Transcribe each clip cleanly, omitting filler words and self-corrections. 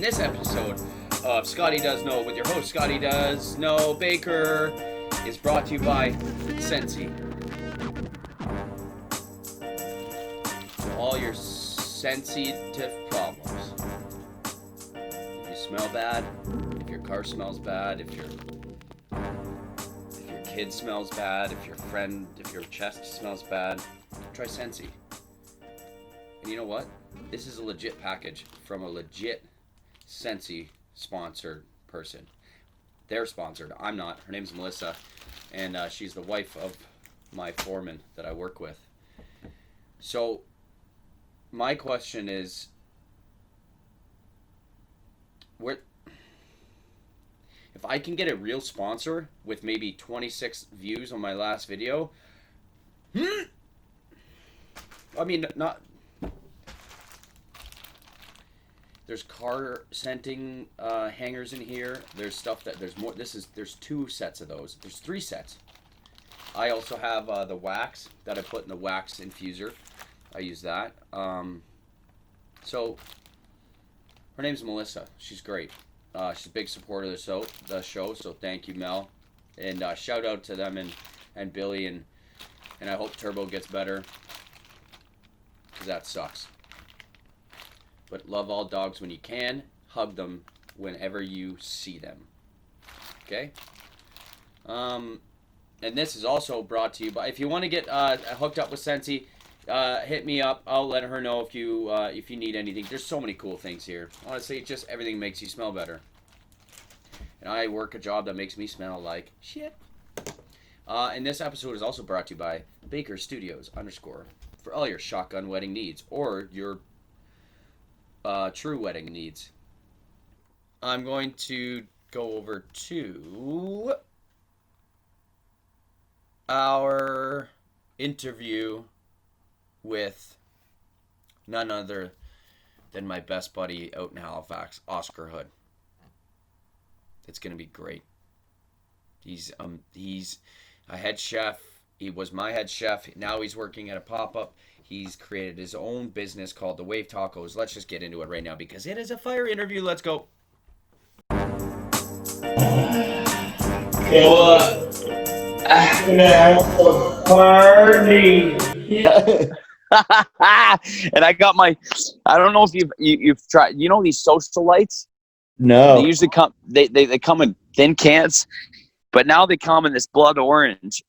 this episode of Scotty Does Know with your host Scotty Does Know Baker is brought to you by Scentsy. For all your sensitive problems. If you smell bad, if your car smells bad, if your kid smells bad, if your chest smells bad, try Scentsy. And you know what? This is a legit package from a legit Scentsy sponsored person. They're sponsored. I'm not. Her name's Melissa, and she's the wife of my foreman that I work with. So, my question is, if I can get a real sponsor with maybe 26 views on my last video, I mean, not... There's car scenting hangers in here. There's stuff that there's more. There's 2 sets of those. There's 3 sets. I also have the wax that I put in the wax infuser. I use that. So her name's Melissa. She's great. She's a big supporter of the show. So thank you, Mel, and shout out to them and Billy and I hope Turbo gets better, because that sucks. But love all dogs when you can. Hug them whenever you see them. Okay? And this is also brought to you by... If you want to get hooked up with Scentsy, hit me up. I'll let her know if you need anything. There's so many cool things here. Honestly, just everything makes you smell better. And I work a job that makes me smell like shit. And this episode is also brought to you by Baker Studios _ for all your shotgun wedding needs or your... true wedding needs. I'm going to go over to our interview with none other than my best buddy out in Halifax, Oscar Hood. It's going to be great. He's a head chef. He was my head chef. Now he's working at a pop-up. He's created his own business called The Wave Tacos. Let's just get into it right now because it is a fire interview. Let's go. Party. And I got my... I don't know if you've tried... You know these social lights? No. They usually come... They come in thin cans, but now they come in this blood orange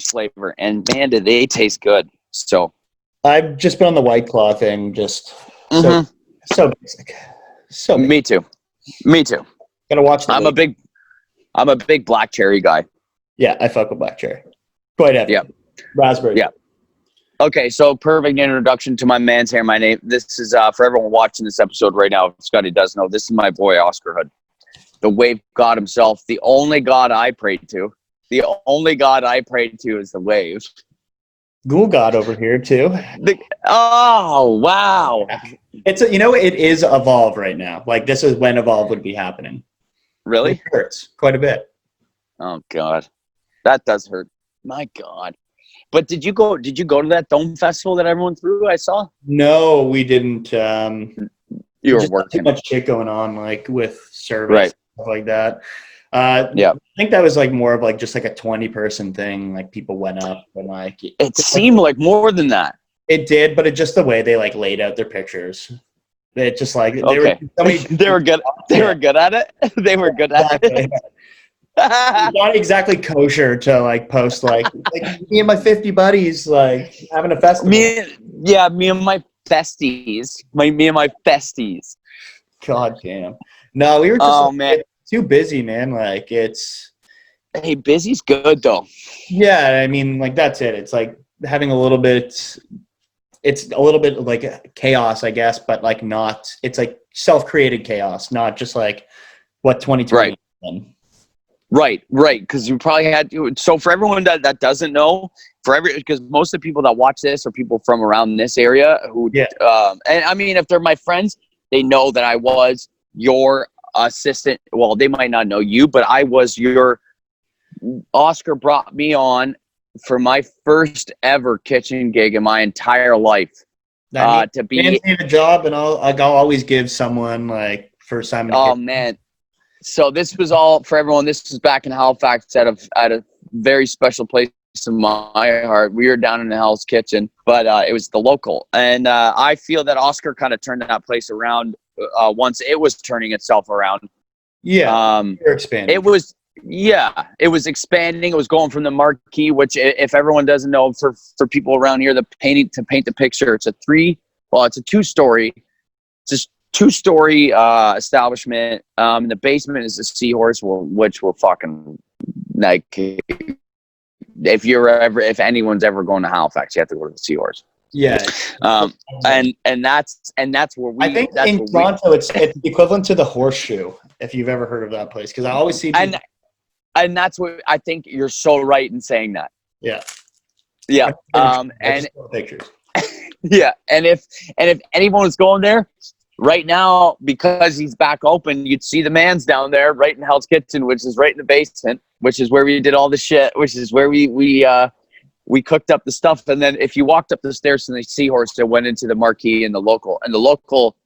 flavor, and man, do they taste good. So I've just been on the White Claw thing, just so basic. So basic. Me too. Gotta watch the I'm a big black cherry guy. Yeah, I fuck with black cherry. Quite heavy. Yeah. Raspberry. Yeah. Okay, so perfect introduction to my man's hair. My name. This is for everyone watching this episode right now. Scotty does know. This is my boy Oscar Hood, the wave god himself, the only god I prayed to. The only god I prayed to is the wave. Ghoul God over here too. Oh wow! It's it is Evolve right now. Like this is when Evolve would be happening. Really? It hurts quite a bit. Oh god, that does hurt. My god. But did you go to that Dome Festival that everyone threw? I saw. No, we didn't. You were just working. Too much shit going on, like with service, right? Stuff like that. Yeah. I think that was like more of like just like a 20-person thing. Like people went up and like it seemed like more than that. It did, but it just the way they like laid out their pictures. It just like they were good. They were good at it. They were good at it. Not exactly kosher to like post like me and my 50 buddies like having a festival. Me and my festies. Me and my festies. God damn. No, we were just man. Too busy, man. Like it's... Hey, busy's good, though. Yeah, I mean, like, that's it. It's like having a little bit... It's a little bit like chaos, I guess, but like not... It's like self-created chaos, not just like what 2020 Right, because you probably had... So for everyone that doesn't know, because most of the people that watch this are people from around this area who... Yeah. And I mean, if they're my friends, they know that I was your... assistant. Well, they might not know you, but I was your... Oscar brought me on for my first ever kitchen gig in my entire life. to Fans be. need a job, and I'll always give someone like first time. Oh man. So this was all for everyone. This was back in Halifax at a very special place in my heart. We were down in the Hell's Kitchen, but it was the local, and I feel that Oscar kind of turned that place around once it was turning itself around. Yeah, you're expanding. It was expanding. It was going from the marquee, which if everyone doesn't know, for people around here, to paint the picture, it's a two-story. It's just two-story establishment. The basement is a seahorse, which will fucking like. If anyone's ever going to Halifax, you have to go to the Seahorse. Yeah. And that's where we. I think in Toronto, it's the equivalent to the Horseshoe. If you've ever heard of that place, because I always see. And that's what I think. You're so right in saying that. Yeah. Yeah. And pictures. Yeah, and if anyone was going there right now, because he's back open, you'd see the man's down there right in Hell's Kitchen, which is right in the basement, which is where we did all the shit, which is where we cooked up the stuff. And then if you walked up the stairs to the Seahorse, it went into the marquee and the local. And the local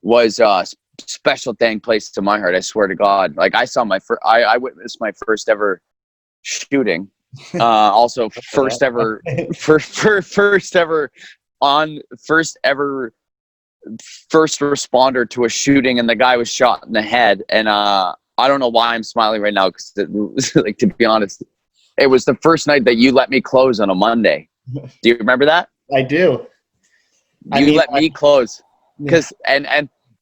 was a special dang place to my heart. I swear to God. Like I saw I witnessed my first ever shooting. Also first ever first responder to a shooting, and the guy was shot in the head. And I don't know why I'm smiling right now, because like, to be honest, it was the first night that you let me close on a Monday. Do you remember that? I do. You let me close, because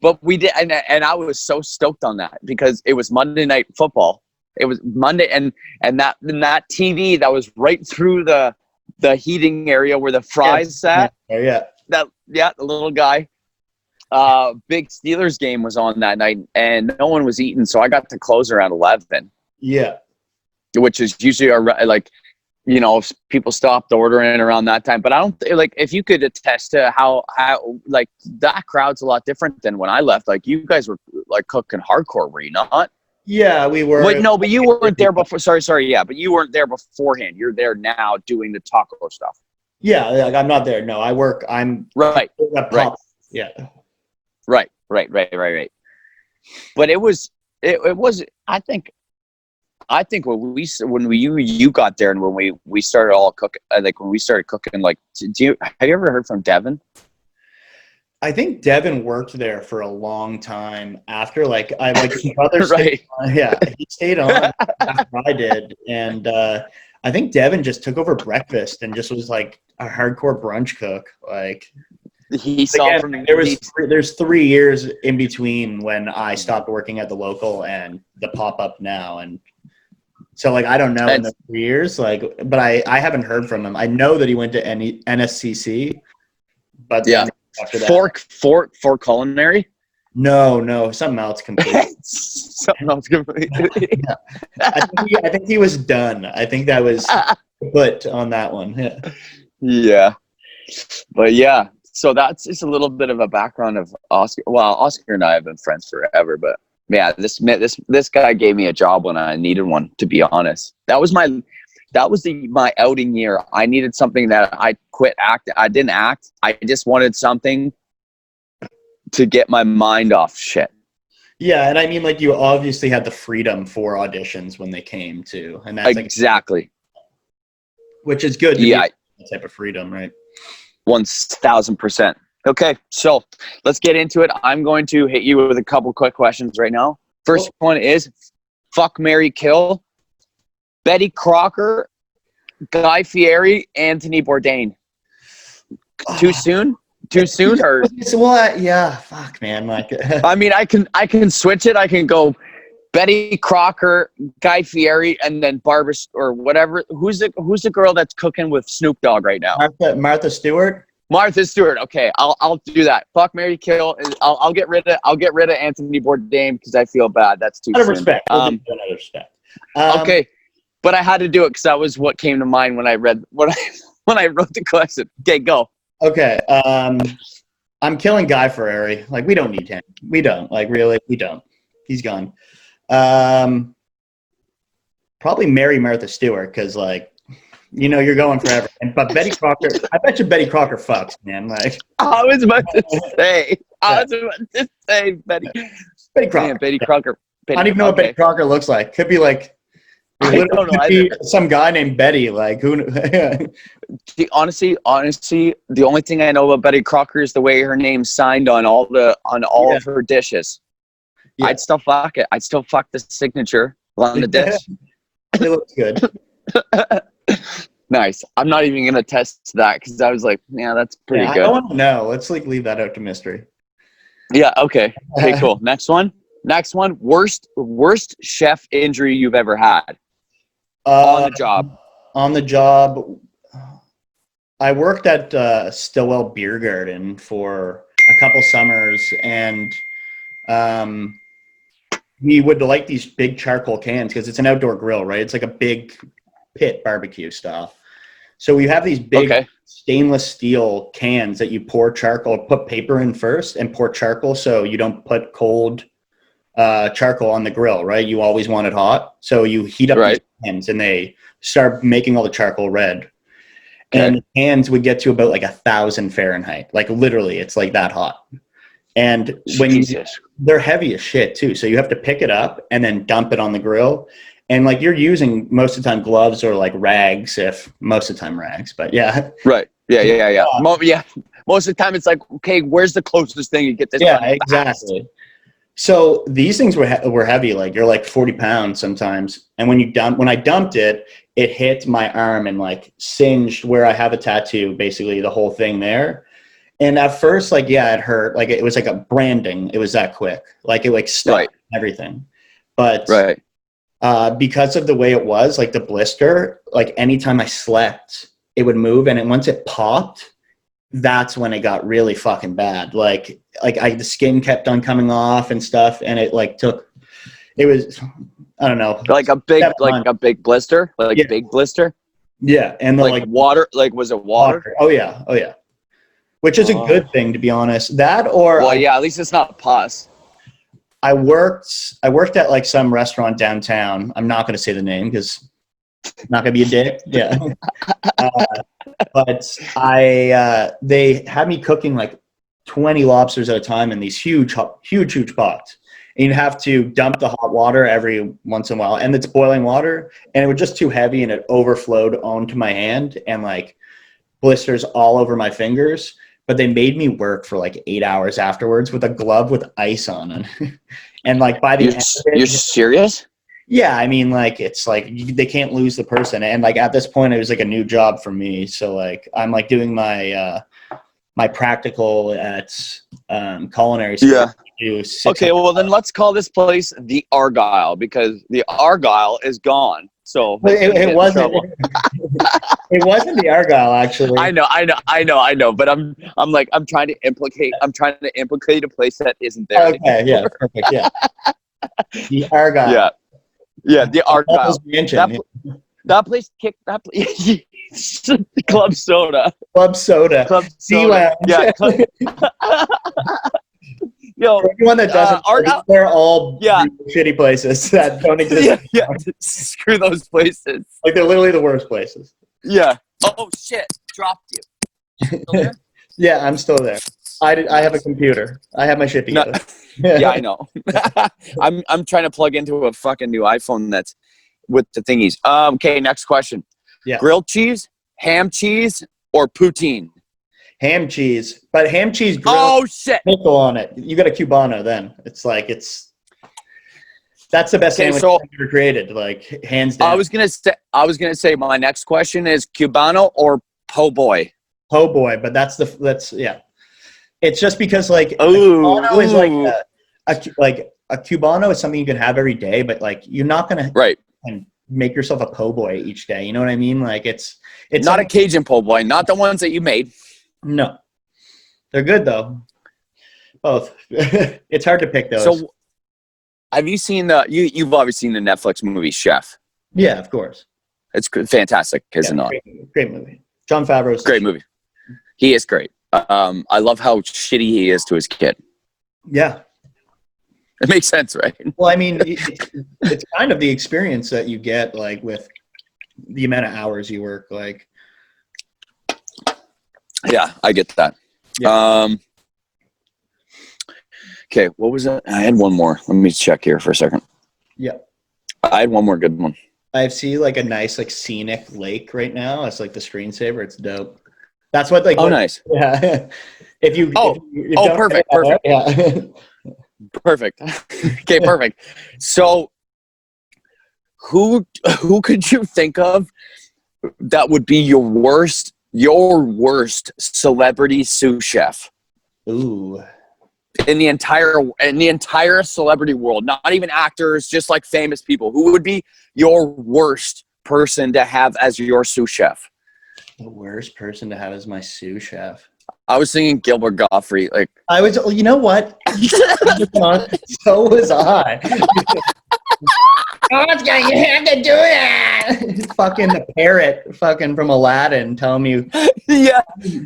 but we did, and I was so stoked on that, because it was Monday Night Football. It was Monday, and that TV that was right through the heating area where the fries sat. Yeah. The little guy. Big Steelers game was on that night, and no one was eating, so I got to close around 11. Yeah. Which is usually people stopped ordering around that time. But I don't like, if you could attest to how like that crowd's a lot different than when I left. Like you guys were like cooking hardcore, were you not? Yeah, we were. Wait, no, but you weren't there before. Sorry. Yeah, but you weren't there beforehand. You're there now doing the taco stuff. Yeah, like I'm not there. No, I work. I'm right. Right. Yeah. Right. But it was. I think when you got there, and when we started all cooking, like when we started cooking, like, have you ever heard from Devin? I think Devin worked there for a long time after, his brother right. He stayed on after I did, and I think Devin just took over breakfast and just was like a hardcore brunch cook. Like he saw from there's 3 years in between when I stopped working at the local and the pop up now, and so like I don't know in the 3 years, but I haven't heard from him. I know that he went to NSCC, but yeah. After that. For culinary? No, something else completely. Something else completely. Yeah. I think he was done. I think that was put on that one. Yeah. Yeah. But yeah, so that's just a little bit of a background of Oscar. Well, Oscar and I have been friends forever, but yeah, this guy gave me a job when I needed one, to be honest. That was my outing year. I needed something that I quit acting. I didn't act. I just wanted something to get my mind off shit. Yeah, and I mean, like, you obviously had the freedom for auditions when they came too, and that's exactly, which is good. Yeah, that type of freedom, right? 1000%. Okay, so let's get into it. I'm going to hit you with a couple quick questions right now. First one is fuck, marry, kill. Betty Crocker, Guy Fieri, Anthony Bourdain. Too soon? Or yeah, fuck, man. Like, I mean, I can switch it. I can go Betty Crocker, Guy Fieri, and then Barbara or whatever. Who's the girl that's cooking with Snoop Dogg right now? Martha Stewart. Martha Stewart. Okay, I'll do that. Fuck, marry, kill. I'll get rid of Anthony Bourdain because I feel bad. That's too soon. Respect. Respect. Okay. But I had to do it because that was what came to mind when I wrote the question. Okay, go. Okay. I'm killing Guy Fieri. Like, we don't need him. We don't. Like, really, we don't. He's gone. Probably marry Martha Stewart because, like, you know you're going forever. But Betty Crocker, I bet you Betty Crocker fucks, man. Like I was about to say. Yeah. Betty. Betty Crocker. Man, Betty Yeah. Crocker. I don't even know what Betty Crocker looks like. Could be like I don't know could be either. some guy named Betty. Like who? Honestly, the only thing I know about Betty Crocker is the way her name's signed on all of her dishes. Yeah. I'd still fuck it. I'd still fuck the signature on the dish. It looks good. Nice. I'm not even gonna test that because I was like, yeah, that's pretty I good. don't want to know. Let's like leave that out to mystery. Yeah. Okay. Okay. Cool. Next one. Worst chef injury you've ever had on the job. On the job, I worked at Stillwell Beer Garden for a couple summers, and we would like these big charcoal cans because it's an outdoor grill, right? It's like a big pit barbecue style. So we have these big stainless steel cans that you pour charcoal, put paper in first and pour charcoal so you don't put cold charcoal on the grill, right? You always want it hot. So you heat up these cans and they start making all the charcoal red. Okay. And the cans would get to about like 1,000 Fahrenheit. Like literally, it's like that hot. And when they're heavy as shit too. So you have to pick it up and then dump it on the grill. And like you're using most of the time gloves or like rags, if most of the time rags, but yeah. Right. Yeah. Most of the time it's like, okay, where's the closest thing you get this? Yeah, exactly. So these things were heavy. Like you're like 40 pounds sometimes. And when I dumped it, it hit my arm and like singed where I have a tattoo, basically the whole thing there. And at first, like, yeah, it hurt. Like it was like a branding. It was that quick. Like it like stuck everything. But because of the way it was, like the blister, like anytime I slept, it would move. And once it popped, that's when it got really fucking bad. Like the skin kept on coming off and stuff. And it like it was, I don't know. Like a big blister, big blister. Yeah. And like water, like was it water? Oh yeah. Which is a good thing, to be honest. That or at least it's not pus. I worked at like some restaurant downtown. I'm not going to say the name because I'm not going to be a dick. Yeah. But they had me cooking like 20 lobsters at a time in these huge pots. And you'd have to dump the hot water every once in a while, and it's boiling water, and it was just too heavy, and it overflowed onto my hand, and like blisters all over my fingers. But they made me work for like 8 hours afterwards with a glove with ice on it. And like by the end of it, you're serious? Yeah, I mean, like it's like they can't lose the person. And like at this point, it was like a new job for me. So like I'm like doing my my practical at culinary school. Yeah. Okay, well then let's call this place the Argyle because the Argyle is gone. So it wasn't. It wasn't the Argyle, actually. I know. But I'm trying to implicate a place that isn't there. Okay, yeah, perfect. Yeah, the Argyle. Yeah, the Argyle. That place kicked that place. Club Soda. Club Soda. Yeah. Yo, everyone that doesn't, they're all shitty places that don't exist. Yeah. Screw those places. Like they're literally the worst places. Yeah. Oh shit! Dropped you. Still there? Yeah, I'm still there. I have a computer. I have my shit together. Yeah, I know. I'm trying to plug into a fucking new iPhone that's with the thingies. Okay, next question. Yeah. Grilled cheese, ham cheese, or poutine? Ham cheese, but ham cheese grilled. Oh shit! Pickle on it. You got a Cubano then. It's like that's the best sandwich ever created. Like hands down. I was gonna say my next question is Cubano or po' boy. Po' boy, but that's yeah. It's just because like a Cubano is like a Cubano is something you can have every day, but like you're not gonna and make yourself a po' boy each day. You know what I mean? Like it's not a Cajun po' boy, not the ones that you made. No, they're good though. Both. It's hard to pick those. So, have you seen you've obviously seen the Netflix movie Chef? Yeah, of course. It's fantastic, isn't it? Great movie. Jon Favreau's great movie. He is great. I love how shitty he is to his kid. Yeah. It makes sense, right? Well, I mean, it's kind of the experience that you get, like with the amount of hours you work. Like, Yeah, I get that. Yeah. Okay, what was that? I had one more. Let me check here for a second. Yeah. I had one more good one. I see like a nice like scenic lake right now. It's like the screensaver. It's dope. That's what like. Oh, what, nice. Yeah. If you. Oh, perfect. Yeah. Perfect. Okay, perfect. So, who could you think of that would be your worst celebrity sous chef Ooh. in the entire celebrity world? Not even actors, just like famous people. Who would be your worst person to have as your sous chef? The worst person to have as my sous chef. I was thinking Gilbert Gottfried. Like, I was. You know what? So was I. Oh, you have to do that. Fucking the parrot, fucking from Aladdin, telling me, yeah,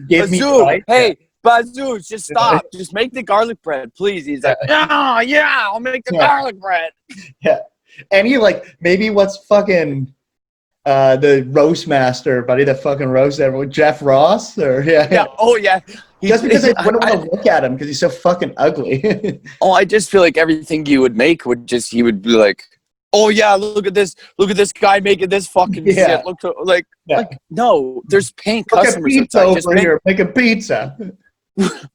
give me Bazoo, advice. hey, Bazoo, just stop. Just make the garlic bread, please. He's like, oh, yeah, I'll make the garlic bread. Yeah. And you like, maybe what's fucking the roast master, buddy, that fucking roast everyone, Jeff Ross? Or Yeah, oh, yeah. Just because I wouldn't want to look at him because he's so fucking ugly. I just feel like everything you would make he would be like, oh yeah, look at this guy making this fucking shit. Look, like no, there's paying customers outside. Just make a pizza.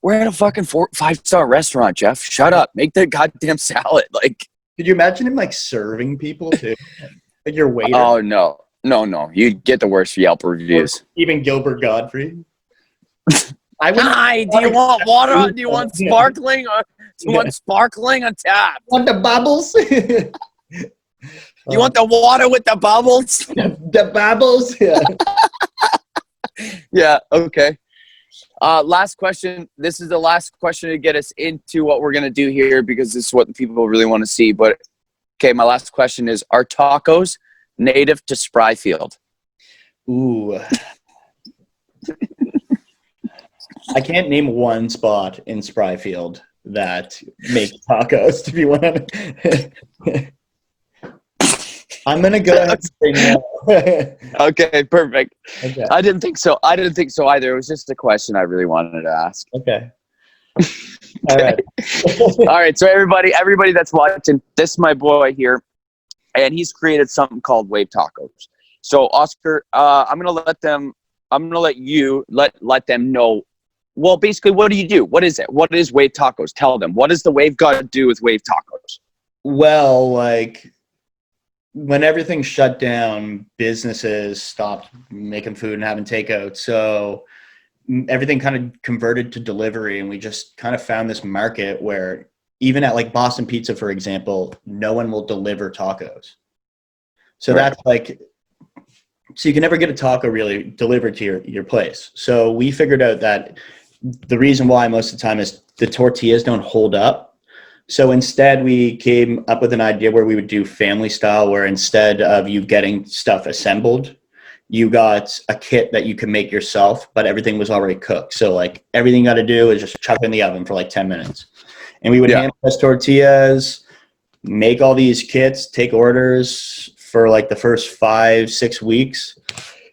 We're at a fucking 5-star restaurant, Jeff. Shut up. Make the goddamn salad. Like, could you imagine him like serving people too? Like your waiter. Oh no. You'd get the worst Yelp reviews. Even Gilbert Gottfried. Hi, do you want water? Do you want sparkling? Or do you want sparkling on tap? Want the bubbles? You want the water with the bubbles? The bubbles? Yeah. Yeah, okay. Last question. This is the last question to get us into what we're going to do here because this is what the people really want to see. But, okay, my last question is, are tacos native to Spryfield? Ooh. I can't name one spot in Spryfield that makes tacos, to be honest. I'm going to go ahead and say no. Okay, perfect. Okay. I didn't think so either. It was just a question I really wanted to ask. Okay. All right. All right, so everybody that's watching, this is my boy here, and he's created something called Wave Tacos. So, Oscar, I'm going to let them know. Well, basically, what do you do? What is it? What is Wave Tacos? Tell them. What does the Wave got to do with Wave Tacos? Well, like, when everything shut down, businesses stopped making food and having takeout. So everything kind of converted to delivery. And we just kind of found this market where even at like Boston Pizza, for example, no one will deliver tacos. So that's like, so you can never get a taco really delivered to your place. So we figured out that the reason why most of the time is the tortillas don't hold up. So instead we came up with an idea where we would do family style, where instead of you getting stuff assembled, you got a kit that you can make yourself, but everything was already cooked. So like everything you got to do is just chuck in the oven for like 10 minutes. And we would hand press tortillas, make all these kits, take orders for like the first 5-6 weeks.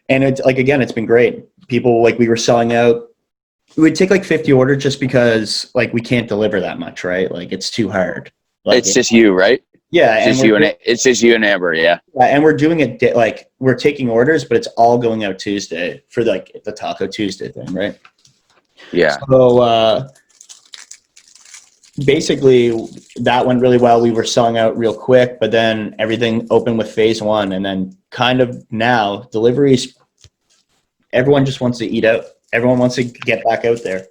And it's like, again, it's been great. People, like, we were selling out. We would take like 50 orders just because like we can't deliver that much, right? Like it's too hard. Like, it's just you, right? Yeah. It's just you and Amber, yeah. And we're doing it like we're taking orders, but it's all going out Tuesday for like the Taco Tuesday thing, right? Yeah. So basically that went really well. We were selling out real quick, but then everything opened with phase 1. And then kind of now deliveries, everyone just wants to eat out. Everyone wants to get back out there.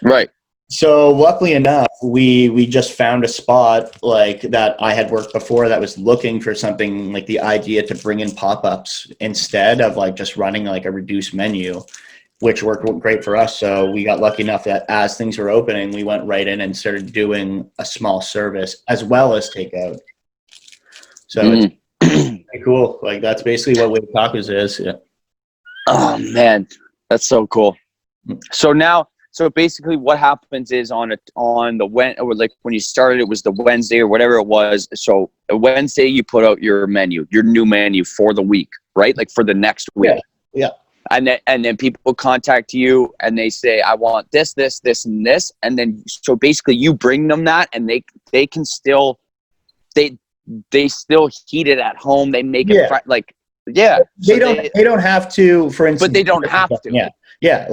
Right. So luckily enough, we just found a spot like that I had worked before that was looking for something like the idea to bring in pop-ups instead of like just running like a reduced menu, which worked great for us. So we got lucky enough that as things were opening, we went right in and started doing a small service as well as takeout. So it's pretty cool. Like that's basically what Wave Tacos is. Yeah. Oh man. That's so cool. So now So basically what happens is on like when you started, it was the Wednesday or whatever it was. So a Wednesday you put out your new menu for the week, right? Like for the next week. Yeah. And then people contact you and they say, I want this, this, this, and this. And then, so basically you bring them that, and they can still, they still heat it at home. They make it They don't have to, for instance. But they don't have to. Yeah.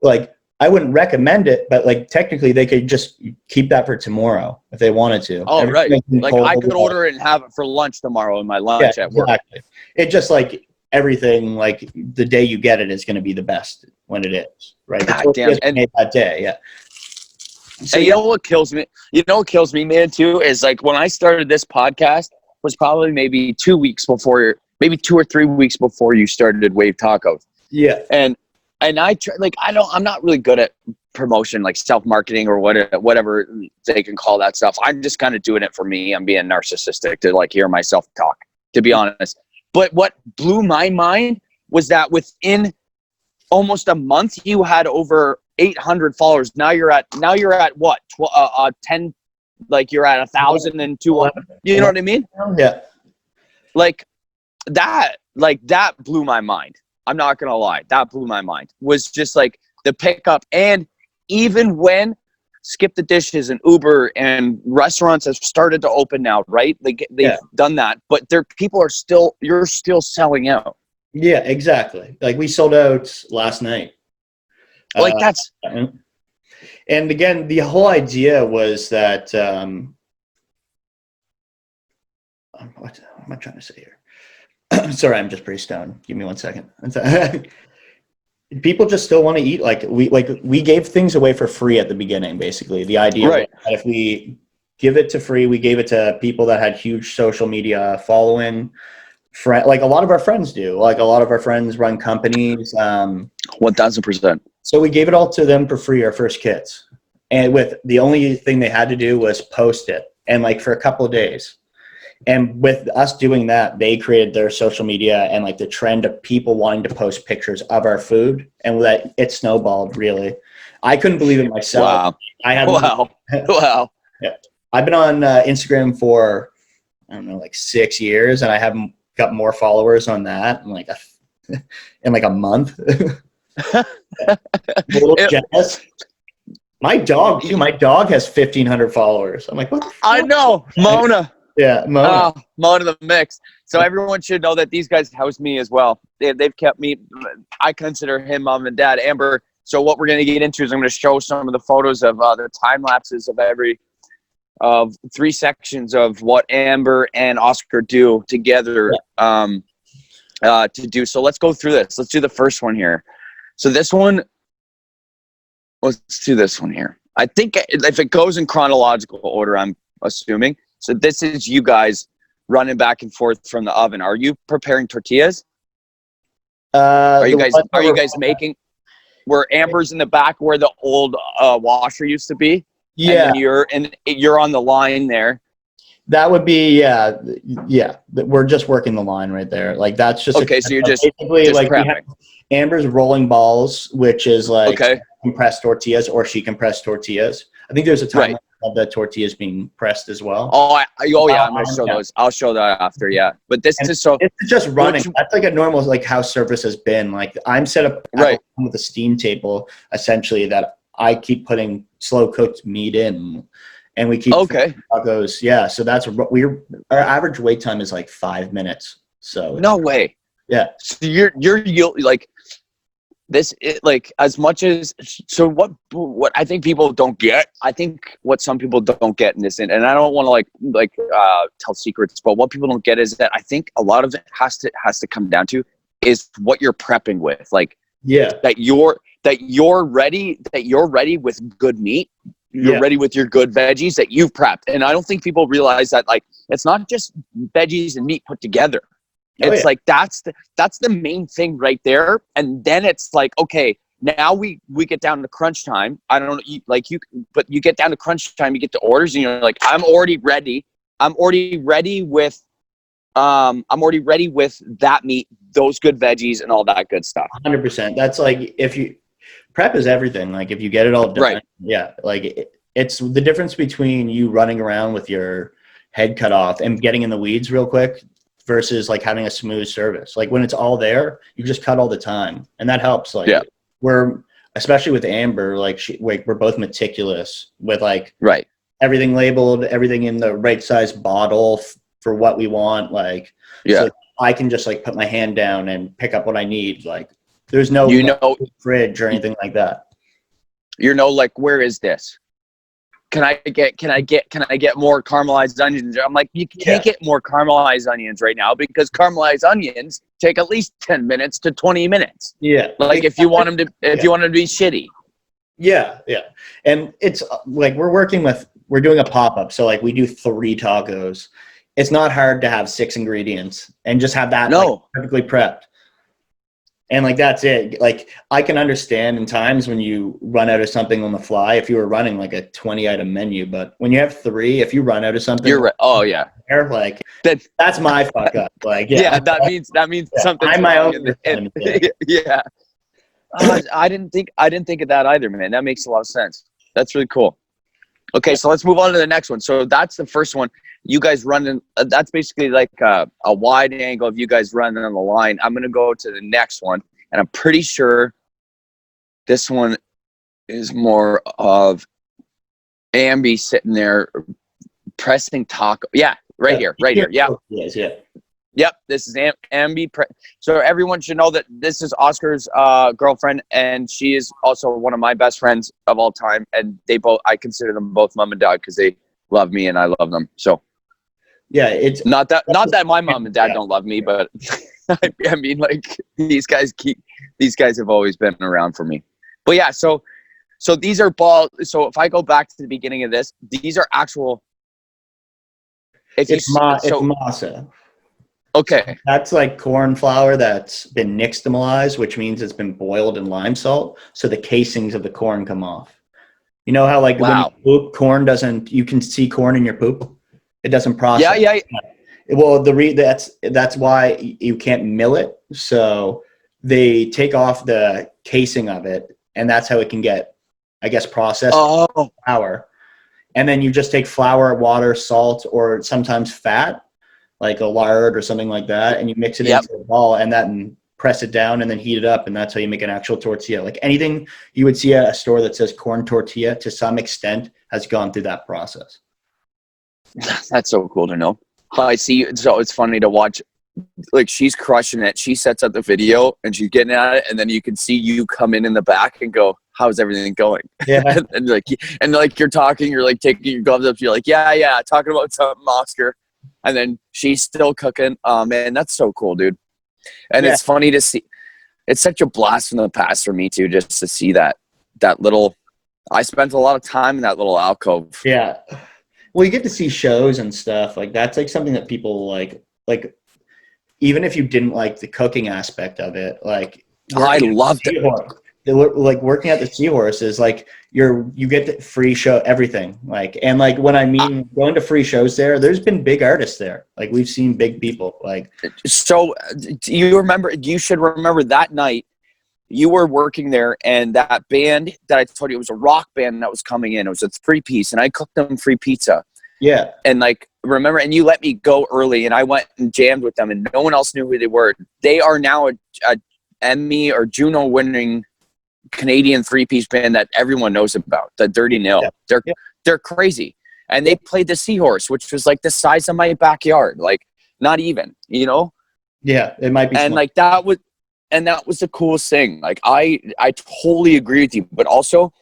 Like I wouldn't recommend it, but like technically they could just keep that for tomorrow if they wanted to. Oh, right. Like I could order it and have it for lunch tomorrow in my lunch at work. Exactly. It just like everything, like the day you get it is going to be the best when it is, right? God damn. And made that day. Yeah. So you know what kills me? You know what kills me, man, too, is like when I started this podcast was probably maybe 2 weeks before, maybe 2 or 3 weeks before you started Wave Tacos. Yeah. And I try, like, I'm not really good at promotion, like self-marketing or whatever they can call that stuff. I'm just kind of doing it for me. I'm being narcissistic to like hear myself talk, to be honest. But what blew my mind was that within almost a month, you had over 800 followers. Now you're at what? 10, like you're at 1,200. You know what I mean? Yeah. Like that blew my mind. I'm not going to lie. That blew my mind. Was just like the pickup. And even when Skip the Dishes and Uber and restaurants have started to open now, right? They've done that, but you're still selling out. Yeah, exactly. Like we sold out last night. Like that's. And again, the whole idea was that, what am I trying to say here? Sorry, I'm just pretty stoned. Give me 1 second. People just still want to eat. Like we gave things away for free at the beginning. Basically, the idea was that if we give it to free, we gave it to people that had huge social media following. Like a lot of our friends do. Like a lot of our friends run companies. 1,000%. So we gave it all to them for free, our first kits, and with the only thing they had to do was post it, and like for a couple of days. And with us doing that, they created their social media and like the trend of people wanting to post pictures of our food, and that it snowballed. Really, I couldn't believe it myself. Wow. Wow. Yeah, I've been on Instagram for I don't know, like 6 years, and I haven't got more followers on that in like a month. A little jealous. My dog too. My dog has 1,500 followers. I'm like, what the fuck? I know, Mona. Yeah, Mona. Mona the mix. So everyone should know that these guys house me as well. They've kept me. I consider him mom and dad. Amber. So what we're going to get into is I'm going to show some of the photos of the time lapses of 3 sections of what Amber and Oscar do together to do. So let's go through this. Let's do the first one here. So this one, let's do this one here. I think if it goes in chronological order, I'm assuming. So this is you guys running back and forth from the oven. Are you preparing tortillas? Are you guys making? Where Amber's in the back, where the old washer used to be? Yeah. And you're on the line there. That would be yeah. We're just working the line right there. Like that's just okay. So you're just basically just like prepping. Amber's rolling balls, which is like compressed tortillas, or she compressed tortillas. I think there's a time of the tortillas being pressed as well. Yeah, I'm gonna show those. I'll show that after. Yeah, but this is so. It's just running. That's like a normal like how service has been. Like I'm set up with a steam table essentially that I keep putting slow cooked meat in, and we keep tacos. Yeah, so that's our average wait time is like 5 minutes. So no way. Yeah. So you're like this like as much as so what I think people don't get. I think what some people don't get in this, and I don't want to tell secrets, but what people don't get is that I think a lot of it has to come down to is what you're prepping with. Like that you're ready with good meat. You're ready with your good veggies that you've prepped. And I don't think people realize that like it's not just veggies and meat put together. It's like that's the main thing right there. And then it's like, okay, now we get down to crunch time. I don't know, but you get down to crunch time, you get the orders, and you're like, I'm already ready with that meat, those good veggies, and all that good stuff. 100%. That's like prep is everything. Like if you get it all done, Right. yeah, like it's the difference between you running around with your head cut off and getting in the weeds real quick versus like having a smooth service. Like when it's all there, you just cut all the time, and that helps. Like we're especially with Amber, like we're both meticulous with like Right. everything labeled, everything in the right size bottle for what we want. Like so I can just like put my hand down and pick up what I need. Like there's no fridge or anything like that. Like, where is this? Can I get more caramelized onions? I'm like, you can't get more caramelized onions right now because caramelized onions take at least 10 minutes to 20 minutes. Yeah. Like if you want them to be shitty. Yeah. Yeah. And it's like, we're doing a pop-up. So like we do 3 tacos. It's not hard to have 6 ingredients and just have that like, perfectly prepped. And like, that's it. Like I can understand in times when you run out of something on the fly, if you were running like a 20 item menu, but when you have 3, if you run out of something, you're right. Oh yeah. Like that's my fuck up. Like, that means something. I'm my own. Yeah. I didn't think of that either, man. That makes a lot of sense. That's really cool. Okay. So let's move on to the next one. So that's the first one. You guys running, that's basically like a wide angle of you guys running on the line. I'm going to go to the next one, and I'm pretty sure this one is more of Ambi sitting there pressing taco. Yeah, right here. Yeah. Yes, yeah. Yep, this is Ambi. So everyone should know that this is Oscar's girlfriend, and she is also one of my best friends of all time. And I consider them both mom and dad because they love me and I love them. So. Yeah, it's not that my mom and dad don't love me, but I mean, like these guys have always been around for me. But yeah, so these are balls. So if I go back to the beginning of this, these are actual. It's masa. Okay, that's like corn flour that's been nixtamalized, which means it's been boiled in lime salt, so the casings of the corn come off. You know how like when you poop, corn doesn't. You can see corn in your poop. It doesn't process. Yeah. Well, that's why you can't mill it. So they take off the casing of it, and that's how it can get, I guess, processed flour. And then you just take flour, water, salt, or sometimes fat, like a lard or something like that, and you mix it into a ball, and press it down, and then heat it up, and that's how you make an actual tortilla. Like anything you would see at a store that says corn tortilla, to some extent, has gone through that process. That's so cool to know. I see. So it's funny to watch. Like she's crushing it. She sets up the video and she's getting at it, and then you can see you come in the back and go, "How's everything going?" Yeah. and like you're talking, you're like taking your gloves up. You're like, "Yeah, talking about something, Oscar." And then she's still cooking. Oh man, that's so cool, dude. And it's funny to see. It's such a blast from the past for me too, just to see that little. I spent a lot of time in that little alcove. Yeah. Well, you get to see shows and stuff like that's like something that people like even if you didn't like the cooking aspect of it, like I loved it. Like working at the Seahorse is like you get the free show everything. Like and like when I mean going to free shows there's been big artists there. Like we've seen big people. Like so you should remember that night you were working there, and that band that I told you, it was a rock band that was coming in. It was a 3-piece, and I cooked them free pizza. Yeah. And like, remember, and you let me go early, and I went and jammed with them, and no one else knew who they were. They are now a Emmy or Juno winning Canadian 3-piece band that everyone knows about, the Dirty Nil. Yeah. They're crazy. And they played the Seahorse, which was like the size of my backyard, like not even, you know? Yeah, it might be. And like that was the coolest thing. Like I totally agree with you, but also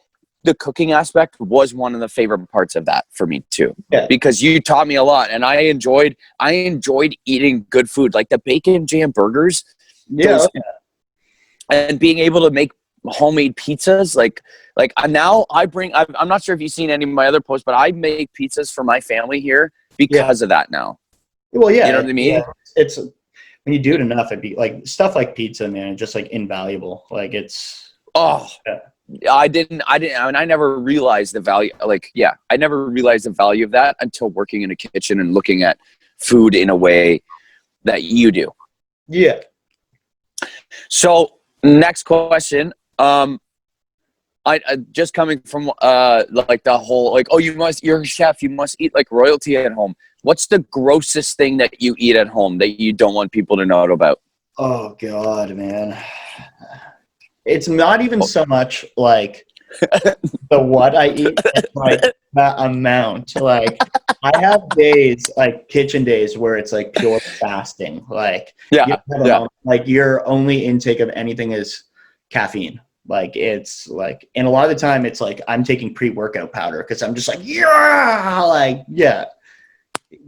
the cooking aspect was one of the favorite parts of that for me too. Yeah. Because you taught me a lot, and I enjoyed eating good food, like the bacon jam burgers. Yeah. And being able to make homemade pizzas, like now I'm not sure if you've seen any of my other posts, but I make pizzas for my family here because of that now. Well, yeah. You know what I mean? Yeah. It's when you do it enough, it'd be like stuff like pizza, man, just like invaluable. Like it's I never realized the value. I never realized the value of that until working in a kitchen and looking at food in a way that you do. Yeah. So next question. I just coming from like the whole like, oh, you're a chef, you must eat like royalty at home. What's the grossest thing that you eat at home that you don't want people to know about? Oh God, man. It's not even so much like the what I eat, it's like the amount. Like I have days, like kitchen days, where it's like pure fasting. Like you Yeah, have a yeah. moment, like your only intake of anything is caffeine. Like it's like, and a lot of the time it's like I'm taking pre-workout powder because I'm just like, yeah, like yeah,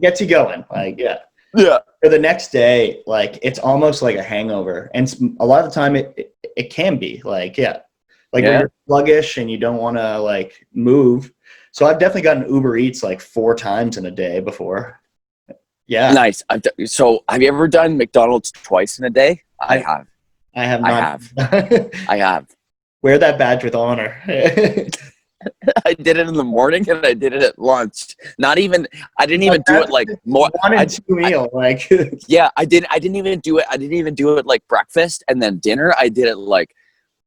gets you going. Like yeah. Yeah. For the next day, like it's almost like a hangover, and a lot of the time it can be like yeah, like when you're sluggish and you don't want to like move. So I've definitely gotten Uber Eats like 4 times in a day before. Yeah, Nice. So have you ever done McDonald's twice in a day? I have. I have I not. have. I have. Wear that badge with honor. I did it in the morning and I did it at lunch. Not even. I didn't even do it like more. 1 and 2 meal. Like Yeah, I didn't. I didn't even do it. I didn't even do it like breakfast and then dinner. I did it like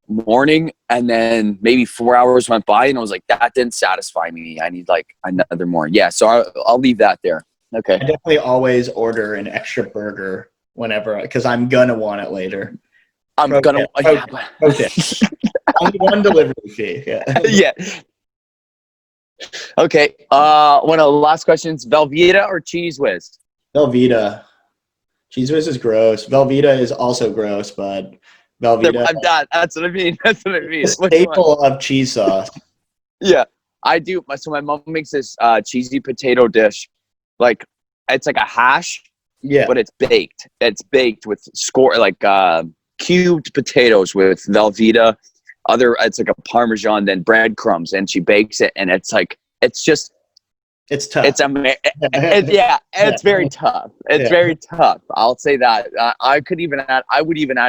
morning, and then maybe 4 hours went by, and I was like, that didn't satisfy me. I need like another more. Yeah, so I'll leave that there. Okay. I definitely always order an extra burger whenever, because I'm gonna want it later. I'm gonna. Okay. Only one delivery fee. Yeah. Yeah. Okay. One of the last questions: Velveeta or Cheese Whiz? Velveeta. Cheese Whiz is gross. Velveeta is also gross, but Velveeta I'm done. That's what I mean. That's what I mean. is a staple of cheese sauce. Yeah, I do. So my mom makes this cheesy potato dish, like it's like a hash, Yeah. but it's baked. It's baked with cubed potatoes with Velveeta. It's like a Parmesan, then breadcrumbs, and she bakes it, and it's like it's just. It's tough. It's it's very tough. It's very tough. I'll say that. I would even add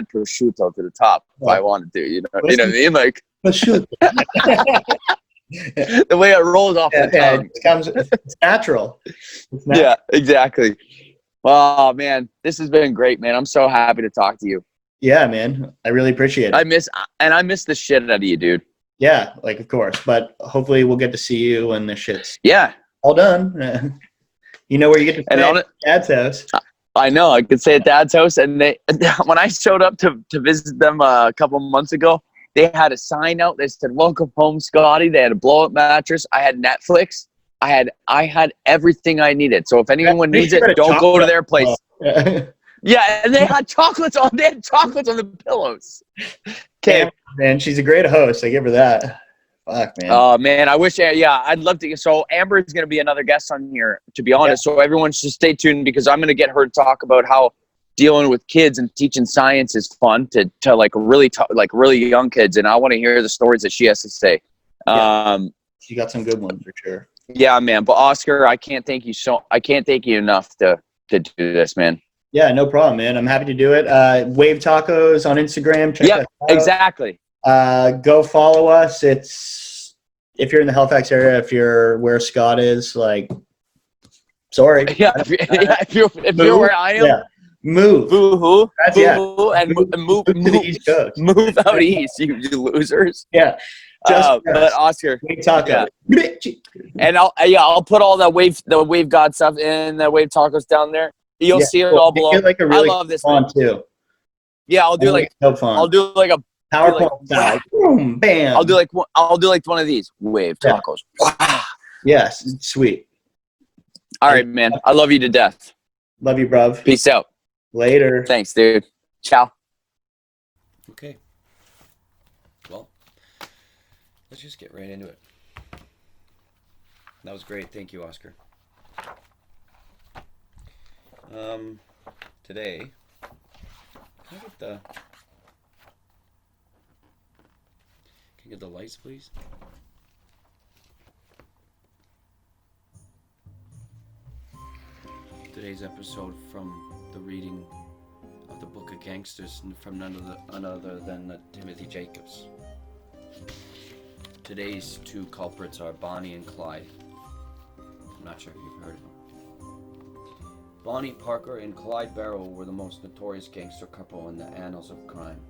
prosciutto to the top if I wanted to. You know what I mean? Like prosciutto. the way it rolls off the tongue. It's natural. Yeah, exactly. Oh man, this has been great, man. I'm so happy to talk to you. Yeah, man. I really appreciate it. I miss the shit out of you, dude. Yeah, like of course. But hopefully we'll get to see you when the shit's all done. You know where you get to stay at Dad's house. I know. I could stay at Dad's house, and when I showed up to visit them a couple months ago, they had a sign out that said "Welcome home, Scotty." They had a blow-up mattress. I had Netflix. I had everything I needed. So if anyone needs it, don't go to their place. Yeah, and they had chocolates on. They had chocolates on the pillows. Okay, man, she's a great host. I give her that. Fuck, man. Oh man, I wish. Yeah, I'd love to. So Amber is going to be another guest on here, to be honest. So everyone should stay tuned because I'm going to get her to talk about how dealing with kids and teaching science is fun to like really young kids, and I want to hear the stories that she has to say. She got some good ones for sure. Yeah, man. But Oscar, I can't thank you enough to do this, man. Yeah, no problem, man. I'm happy to do it. Wave Tacos on Instagram. Check us out. Exactly. Go follow us. It's if you're in the Halifax area, if you're where Scott is, like, sorry. Yeah, if you're where I am, move. Boo-hoo. Boo-hoo, and move to the East Coast. Move out east, you losers. Yeah. But Oscar, Wave Tacos. Yeah. And I'll put all the wave god stuff in the wave tacos down there. You'll see it all below. Like a really I love this font too. Yeah, I'll do like so fun. I'll do like a PowerPoint style. Boom, bam. I'll do like one of these wave tacos. Yes, sweet. All right, man. I love you to death. Love you, bruv. Peace out. Later. Thanks, dude. Ciao. Okay. Well, let's just get right into it. That was great. Thank you, Oscar. Today, can I get the lights, please? Today's episode from the reading of the Book of Gangsters from none other than Timothy Jacobs. Today's two culprits are Bonnie and Clyde. I'm not sure if you've heard of them. Bonnie Parker and Clyde Barrow were the most notorious gangster couple in the annals of crime.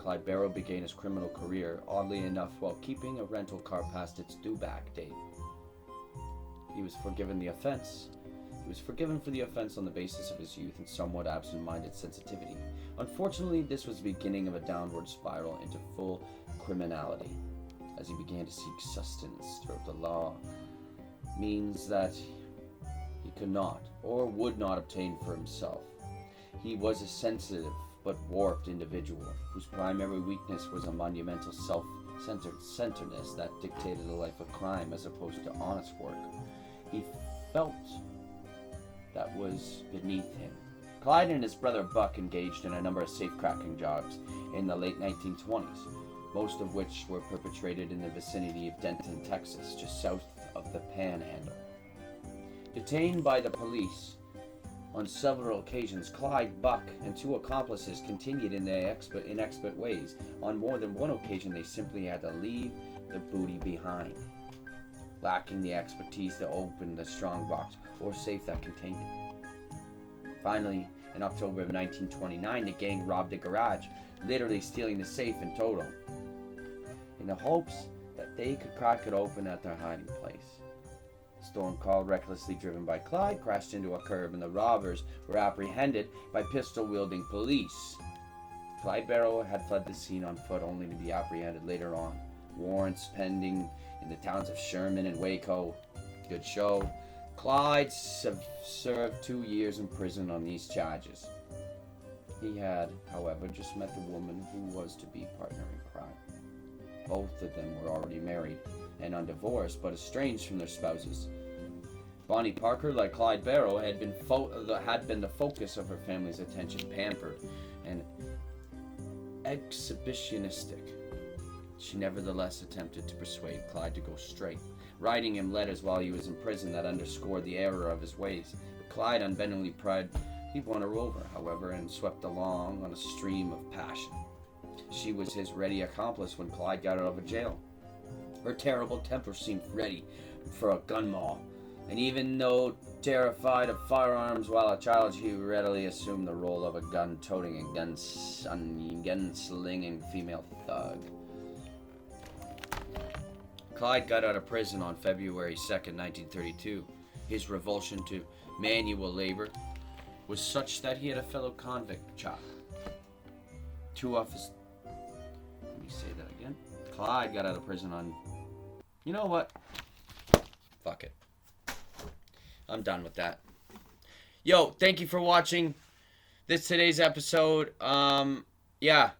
Clyde Barrow began his criminal career, oddly enough, while keeping a rental car past its due-back date. He was forgiven the offense. He was forgiven for the offense on the basis of his youth and somewhat absent-minded sensitivity. Unfortunately, this was the beginning of a downward spiral into full criminality, as he began to seek sustenance throughout the law, means that he could not or would not obtain for himself. He was a sensitive but warped individual whose primary weakness was a monumental self-centeredness that dictated a life of crime as opposed to honest work. He felt that was beneath him. Clyde and his brother Buck engaged in a number of safe-cracking jobs in the late 1920s, most of which were perpetrated in the vicinity of Denton, Texas, just south of the Panhandle. Detained by the police on several occasions, Clyde, Buck, and two accomplices continued in their inexpert ways. On more than one occasion, they simply had to leave the booty behind, lacking the expertise to open the strongbox or safe that contained it. Finally, in October of 1929, the gang robbed a garage, literally stealing the safe in total, in the hopes that they could crack it open at their hiding place. The storm car, recklessly driven by Clyde, crashed into a curb, and the robbers were apprehended by pistol-wielding police. Clyde Barrow had fled the scene on foot, only to be apprehended later on. Warrants pending in the towns of Sherman and Waco. Good show. Clyde served 2 years in prison on these charges. He had, however, just met the woman who was to be partner in crime. Both of them were already married and undivorced, but estranged from their spouses. Bonnie Parker, like Clyde Barrow, had been the focus of her family's attention, pampered and exhibitionistic. She nevertheless attempted to persuade Clyde to go straight, writing him letters while he was in prison that underscored the error of his ways. But Clyde, unbendingly proud, he won her over, however, and swept along on a stream of passion. She was his ready accomplice when Clyde got out of jail. Her terrible temper seemed ready for a gun maul, and even though terrified of firearms while a child, she readily assumed the role of a gun-toting and gun-slinging female thug. Clyde got out of prison on February 2nd, 1932. His revulsion to manual labor was such that he had a fellow convict child. Let me say that again. Clyde got out of prison on... You know what? Fuck it. I'm done with that. Yo, thank you for watching today's episode. Yeah.